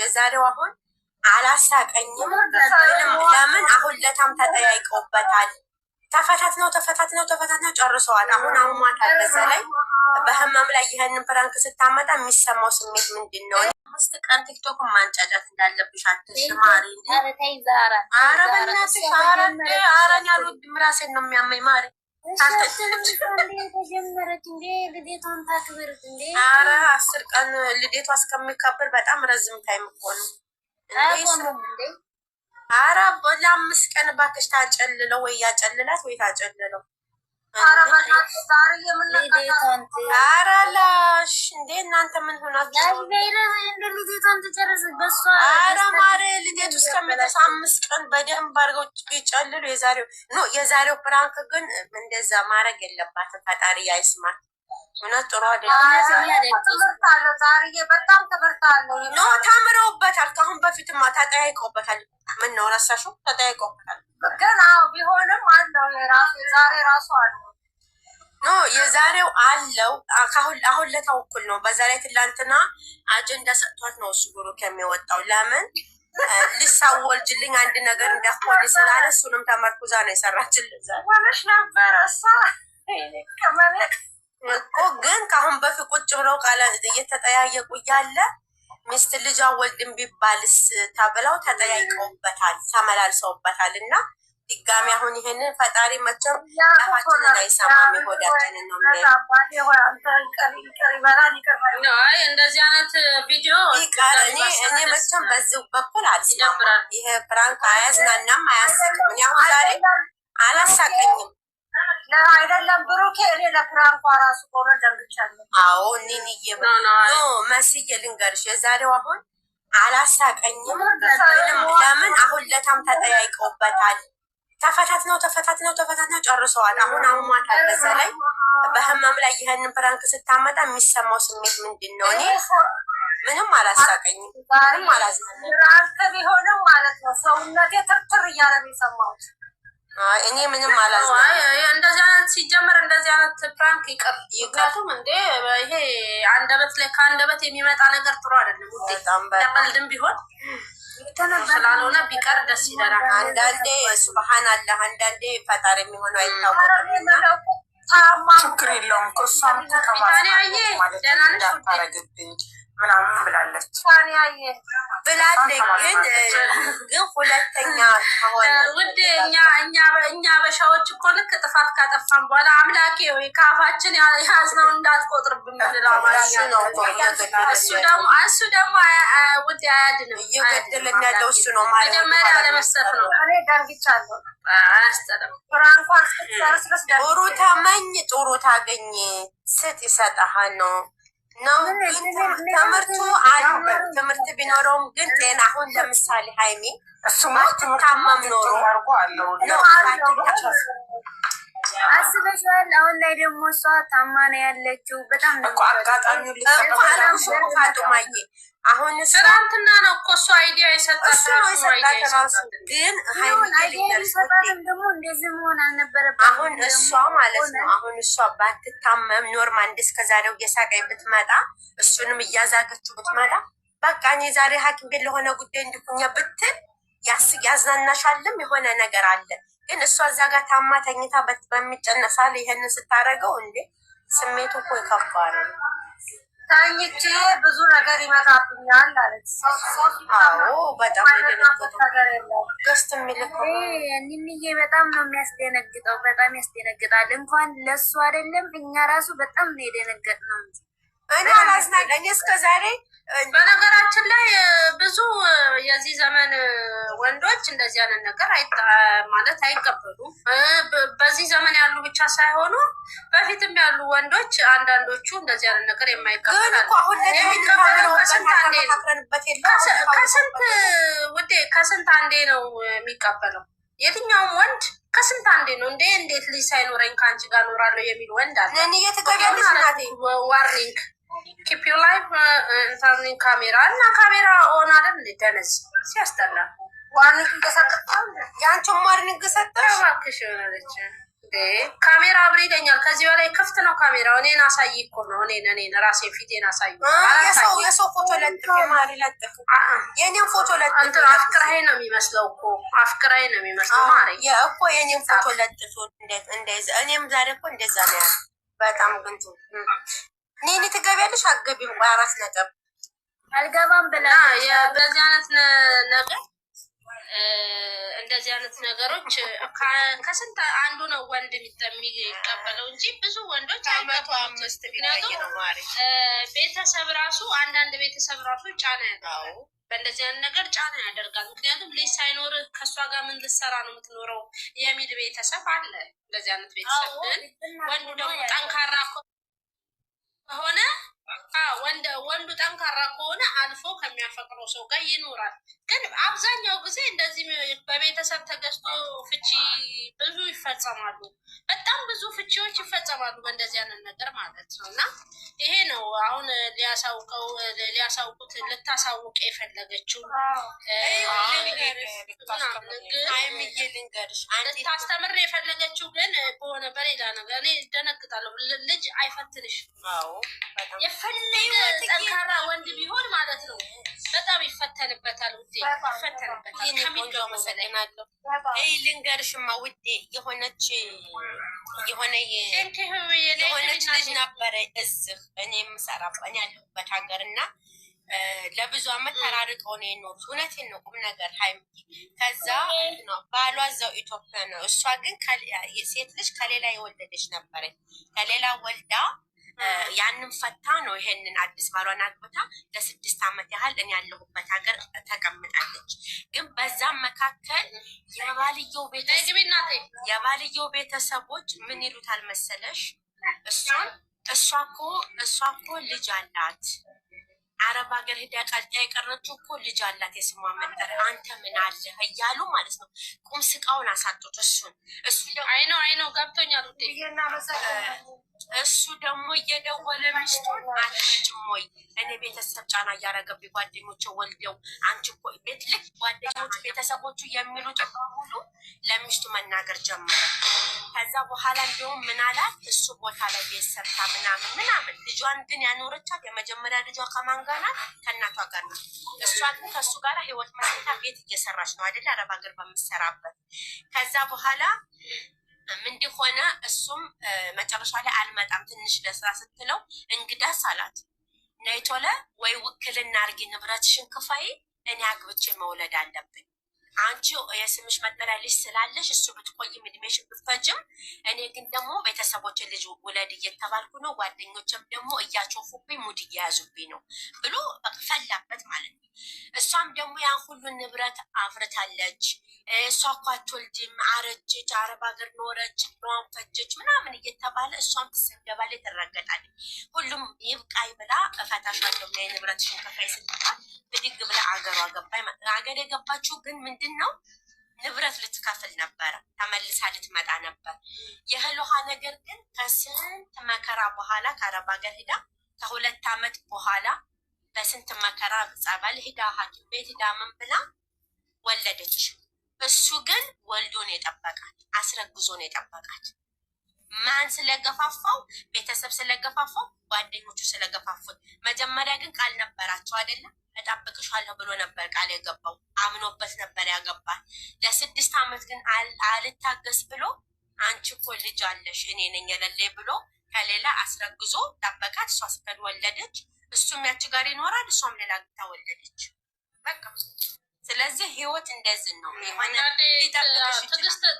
የዛሬው አሁን አላሳቀኝም። ለምን አሁን ለታም ተጠያይቀውበታል። ተፈታትነው ጨርሰዋል። አሁን አሟታል። በዛ ላይ በህመም ላይ ይህንን ፕራንክ ስታመጣ የሚሰማው ስሜት ምንድን ነው? 5 ቀን ቲክቶክ ማንጫጫት እንዳለብሽ አትሽማሪ። ኧረ በእናትሽ አረን ያልወድም ራሴን ነው የሚያመኝ ማሪ። ኧረ 10 ቀን ልዴቷ እስከሚከበር በጣም ረዝም ታይም እኮ ነው። ኧረ ለ5 ቀን እባክሽ ታጨልለው ወይ ያጨልላት ወይ ታጨልለው። ኧረ ላሽ እንዴ እናንተ ምን ሆናችሁ? ኧረ ማሬ ልዴቱ እስከሚደርስ 5 ቀን በደንብ አድርገው ይጨልሉ። የዛሬው ፕራንክ ግን እንደዛ ማድረግ የለባትም። ፈጣሪ ያይስማት። እውነት ጥሩ አይደለም። በጣም ተመርታለሁ። ኖ ተምረውበታል። ከአሁን በፊትማ ተጠያይቀውበታል። ምን ነው ረሳሹ? ተጠያይቀውበታል። ግን ቢሆንም አለው ዛሬ ራሱ አለው። ኖ የዛሬው አለው። አሁን ለተውኩል ነው። በዛ ላይ ትላንትና አጀንዳ ሰጥቷት ነው እሱ ብሩክ የሚወጣው። ለምን ልሳወልጅልኝ አንድ ነገር እንዳትሆን ስላለ እሱንም ተመርኩዛ ነው የሰራችልን። ዛሬ ነበረ እሷ እኮ ግን ከአሁን በፊት ቁጭ ብለው ቃለ እየተጠያየቁ እያለ ሚስት ልጅ ወልድም ቢባልስ ተብለው ተጠያይቀውበታል፣ ተመላልሰውበታል። እና ድጋሚ አሁን ይሄንን ፈጣሪ መቼም ለፋችንን አይሰማም። ይሆዳችንን ነው እንደዚህ አይነት ቪዲዮ ይቀር። እኔ መቼም በዚህ በኩል አልስማማም። ይሄ ፕራንክ አያዝናናም፣ አያስቅም። እኔ አሁን ዛሬ አላሳቀኝም። አይደለም ብሩኬ፣ እኔ ለፕራንኳ ራሱ ቆመ ደንግቻለሁ። አዎ መስዬ ልንገርሽ፣ የዛሬው አሁን አላሳቀኝም። ለምን አሁን ለታም ተጠያይቀውበታል። ተፈታትነው ጨርሰዋል። አሁን አሟታል። በዛ ላይ በህመም ላይ ይህንን ፕራንክ ስታመጣ የሚሰማው ስሜት ምንድን ነው? እኔ ምንም አላሳቀኝም፣ ምንም አላዝናንም። ፕራንክ ቢሆንም ማለት ነው ሰውነቴ ትርትር እያለ ነው የሰማሁት። እኔ ምንም አላዝናንም። እንደዚህ አይነት ሲጀመር እንደዚህ አይነት ፕራንክ ይቀር። ምክንያቱም እንዴ ይሄ አንደበት ላይ ከአንደበት የሚመጣ ነገር ጥሩ አይደለም። ለቀልድም ቢሆን ስላልሆነ ቢቀር ደስ ይለናል። አንዳንዴ ሱብሃን አላህ፣ አንዳንዴ ፈጣሪ የሚሆነው አይታወቅም። ችግር የለውም። ከሷም ተከባለ ምናምን ብላለች ግን ሁለተኛ ውድ እኛ በሻዎች እኮ ልክ ጥፋት ካጠፋን በኋላ አምላኬ ወይ ከአፋችን ያዝነው እንዳትቆጥርብን ነው። እሱ ደግሞ ውድ አያድንም። እየገደለን ያለው እሱ ነው ማለት መጀመሪያ ለመስጠት ነው። ጥሩ ተመኝ ጥሩ ታገኝ ስጥ ይሰጠሃል ነው ትምህርቱ ትምህርት ቢኖረውም ግን ጤና አሁን ለምሳሌ ሀይሚ ታመም ኖሮ አስበሽዋል። አሁን ላይ ደግሞ እሷ ታማ ነው ያለችው። በጣም አጋጣሚ ፋጡማዬ አሁን ትናንትና ነው እኮ እሱ አይዲያ የሰጣት ራሱ ግን ደግሞ እንደዚህ መሆን አልነበረበትም። አሁን እሷ ማለት ነው አሁን እሷ ባትታመም ኖርማል እስከዛሬው እየሳቀኝ ብትመጣ እሱንም እያዛገችው ብትመጣ በቃ እኔ ዛሬ ሐኪም ቤት ለሆነ ጉዳይ እንድኩኛ ብትል ያዝናናሻልም የሆነ ነገር አለ። ግን እሷ እዛ ጋር ታማ ተኝታ በሚጨነሳል ይሄንን ስታደርገው እንዴ ስሜቱ እኮ ይከባድ ነው። ታኝቼ ብዙ ነገር ይመጣብኛል አለች። አዎ በጣም ገስት የሚልክ ንንዬ በጣም ነው የሚያስደነግጠው። በጣም ያስደነግጣል። እንኳን ለሱ አይደለም እኛ ራሱ በጣም ነው የደነገጥነው እንጂ እኔ አላዝናለኝ እስከ ዛሬ። በነገራችን ላይ ብዙ የዚህ ዘመን ወንዶች እንደዚህ አይነት ነገር ማለት አይቀበሉም። በዚህ ዘመን ያሉ ብቻ ሳይሆኑ በፊትም ያሉ ወንዶች አንዳንዶቹ እንደዚህ አይነት ነገር የማይቀበሉ ከስንት አንዴ ነው የሚቀበለው። የትኛውም ወንድ ከስንት አንዴ ነው እንዴ እንዴት ልጅ ሳይኖረኝ ከአንቺ ጋር ኖራለሁ የሚል ወንድ አለ። ዋርኒንግ ኪፕ ዩ ላይፍ ኢንተርኔት ካሜራ እና ካሜራ ኦን አይደል እንዴ ደነስ ሲያስጠላ። ዋርኒንግ ተሰጠ። ያንቺም ዋርኒንግ ሰጠሽ እባክሽ ሆነች ካሜራ አብሬ ይለኛል። ከዚህ በላይ ክፍት ነው ካሜራው። እኔን አሳይ እኮ ነው። እኔን ራሴ ፊቴን አሳይ። የሰው ፎቶ ለጥፍ ማሪ ለጥፍ የኔን ፎቶ ለጥፍ እንትን አፍቅራይ ነው የሚመስለው እኮ አፍቅራይ ነው የሚመስለው ማሪ እኮ የኔን ፎቶ ለጥፍ እንደዛ። እኔም ዛሬ እኮ እንደዛ ነው ያለ። በጣም ግንቱ ኔኒ ትገቢያለሽ አትገቢም? ቆይ 4 ነጥብ አልገባም ብላ በዚህ አይነት ነገር እንደዚህ አይነት ነገሮች ከስንት አንዱ ነው ወንድ የሚቀበለው እንጂ ብዙ ወንዶች አይቀበሉም። ምክንያቱም ቤተሰብ ራሱ አንዳንድ ቤተሰብ ራሱ ጫና ያደርጋል፣ በእንደዚህ አይነት ነገር ጫና ያደርጋል። ምክንያቱም ልጅ ሳይኖር ከእሷ ጋር ምን ልትሰራ ነው የምትኖረው የሚል ቤተሰብ አለ። እንደዚህ አይነት ቤተሰብ ግን ወንዱ ደግሞ ጠንካራ ከሆነ ወንዱ ጠንካራ ከሆነ አልፎ ከሚያፈቅረው ሰው ጋር ይኖራል። ግን አብዛኛው ጊዜ እንደዚህ በቤተሰብ ተገዝቶ ፍቺ ብዙ ይፈጸማሉ። በጣም ብዙ ፍቺዎች ይፈጸማሉ በእንደዚህ አይነት ነገር ማለት ነው። እና ይሄ ነው አሁን ሊያሳውቁት ልታሳውቅ የፈለገችው ልታስተምር የፈለገችው ግን በሆነ በሌላ ነገር እኔ ደነግጣለሁ። ልጅ አይፈትንሽ የፈለገ ጠንካራ ወንድ ቢሆን ማለት ነው በጣም ይፈተንበታል። ውጤ ይፈተንበታል ከሚገባ መሰለናለሁ። ልንገርሽማ ውጤ የሆነች ልጅ ነበረ እዚህ እኔ የምሰራበት ያለሁበት ሀገር እና ለብዙ አመት ተራርቀው ነው የኖሩት። እውነቴን ነው ቁም ነገር ሀይሚ። ከዛ ባሏ እዛው ኢትዮጵያ ነው። እሷ ግን ሴት ልጅ ከሌላ የወለደች ነበረች። ከሌላ ወልዳ ያንን ፈታ ነው ይሄንን አዲስ ባሏን አግብታ ለ6 አመት ያህል እኔ ያለሁበት ሀገር ተቀምጣለች። ግን በዛም መካከል የባልየው ቤተሰቦች ምን ይሉታል መሰለሽ? እሷ እኮ ልጅ አላት፣ አረብ ሀገር ሄዳ ቀልጣ የቀረችው እኮ ልጅ አላት፣ የስሟ መጠሪያ አንተ ምን አለህ እያሉ ማለት ነው። ቁም ስቃውን አሳጡት። እሱ አይነው ገብቶኛል። እሱ ደግሞ እየደወለ ሚስቱን አትመጭም ወይ? እኔ ቤተሰብ ጫና እያረገብኝ ጓደኞች ወልደው አንቺ እኮ ልክ ጓደኞች ቤተሰቦቹ የሚሉት በሙሉ ለሚስቱ መናገር ጀመረ። ከዛ በኋላ እንዲሁም ምን አላት? እሱ ቦታ ላይ ቤት ሰርታ ምናምን ልጇን ግን ያኖረቻት የመጀመሪያ ልጇ ከማን ጋር ናት? ከእናቷ ጋር ናት። እሷ ግን ከእሱ ጋር ህይወት መስርታ ቤት እየሰራች ነው አይደል? አረብ ሀገር በምትሰራበት። ከዛ በኋላ ምንድን ሆነ? እሱም መጨረሻ ላይ አልመጣም ትንሽ ለስራ ስትለው እንግዳስ አላት፣ ነይ ቶሎ ወይ ውክልና አድርጊ ንብረትሽን ክፈይ፣ እኔ አግብቼ መውለድ አለብኝ። አንቺ የስምሽ መጠሪያ ልጅ ስላለሽ እሱ ብትቆይም እድሜሽን ብትፈጅም፣ እኔ ግን ደግሞ ቤተሰቦችን ልጅ ውለድ እየተባልኩ ነው፣ ጓደኞችም ደግሞ እያቾፉብኝ ሙድ እየያዙብኝ ነው ብሎ ፈላበት ማለት ነው። እሷም ደግሞ ያን ሁሉ ንብረት አፍርታለች። እሷ እኮ አትወልድም፣ አረጀች፣ አረብ ሀገር ኖረች፣ ብሯን ፈጀች ምናምን እየተባለ እሷም ትሰደባለች፣ ትረገጣለች። ሁሉም ይብቃይ ብላ እፈታሻለሁ እና የንብረትሽን ከፋይ ስትባል ብድግ ብላ አገሯ ገባይ። አገር የገባችው ግን ምንድን ነው? ንብረት ልትከፍል ነበረ፣ ተመልሳ ልትመጣ ነበር። የእህል ውሃ ነገር ግን ከስንት መከራ በኋላ ከአረብ ሀገር ሄዳ ከ2 አመት በኋላ በስንት መከራ ጸበል ሄዳ ሐኪም ቤት ሄዳ ምን ብላ ወለደች። እሱ ግን ወልዶ ነው የጠበቃት፣ አስረግዞ ነው የጠበቃት። ማን ስለገፋፋው? ቤተሰብ ስለገፋፋው፣ ጓደኞቹ ስለገፋፉት። መጀመሪያ ግን ቃል ነበራቸው አይደለም? እጠብቅሻለሁ ብሎ ነበር ቃል የገባው፣ አምኖበት ነበር ያገባል። ለ6 አመት ግን አልታገስ ብሎ አንቺ እኮ ልጅ አለሽ እኔ ነኝ የሌለኝ ብሎ ከሌላ አስረግዞ ጠበቃት። እሷ ስከድ ወለደች፣ እሱም ያቺ ጋር ይኖራል፣ እሷም ሌላ ግታ ወለደች። በቃ ስለዚህ ህይወት እንደዚህ ነው።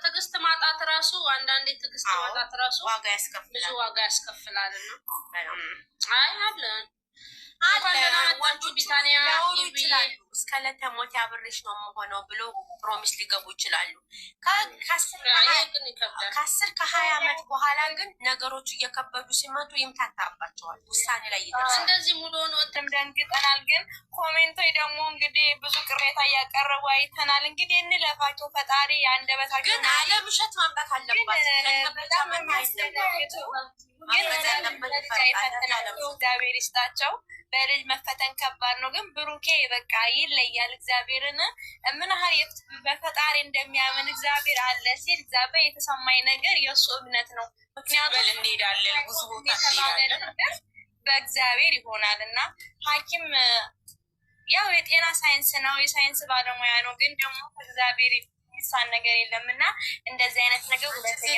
ትዕግስት ማጣት ራሱ አንዳንዴ ትዕግስት ማጣት ራሱ ዋጋ ያስከፍላል፣ ብዙ ዋጋ ያስከፍላል። ወንዱ ቢታንያ ይችላሉ እስከ ለተሞት ያብርሽ ነው የምሆነው ብሎ ፕሮሚስ ሊገቡ ይችላሉ። ከ10 ከ20 አመት በኋላ ግን ነገሮቹ እየከበዱ ሲመጡ ይምታታባቸዋል፣ ውሳኔ ላይ ይደርሳል። እንደዚህ ሙሉ ሆኖ ደንግጠናል። ግን ኮሜንቶች ደግሞ እንግዲህ ብዙ ቅሬታ እያቀረቡ አይተናል። እንግዲህ እንለፋቸው፣ ፈጣሪ አንደበታቸው ግን አለምሸት ማምጣት አለባት። በጣም የሚያስደነግጡ ግን እግዚአብሔር ይስጣቸው። በልጅ መፈተን ከባድ ነው፣ ግን ብሩኬ በቃ ይለያል። እግዚአብሔርን ምን ያህል በፈጣሪ እንደሚያምን እግዚአብሔር አለ ሲል እግዚአብሔር የተሰማኝ ነገር የእሱ እምነት ነው። ምክንያቱም እንሄዳለን ብዙ ቦታ እንሄዳለን በእግዚአብሔር ይሆናል እና ሐኪም ያው የጤና ሳይንስ ነው፣ የሳይንስ ባለሙያ ነው። ግን ደግሞ ከእግዚአብሔር የሚሳን ነገር የለም እና እንደዚህ አይነት ነገር ሁለተኛ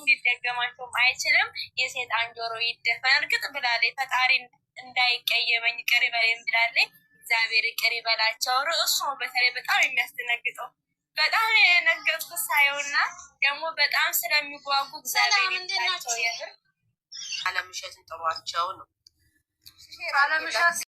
ሊደገማቸውም አይችልም። የሴጣን ጆሮ ይደፈን። እርግጥ ብላለች ፈጣሪ እንዳይቀየመኝ ቅር ይበለኝ ብላለች። እግዚአብሔር ቅር ይበላቸው። ርዕሱ ነው በተለይ በጣም የሚያስደነግጠው። በጣም የነገጥኩት ሳየውና ደግሞ በጣም ስለሚጓጉ እግዚአብሔር ይባቸው። የምር አለምሸትን ጥሯቸው ነው አለምሸት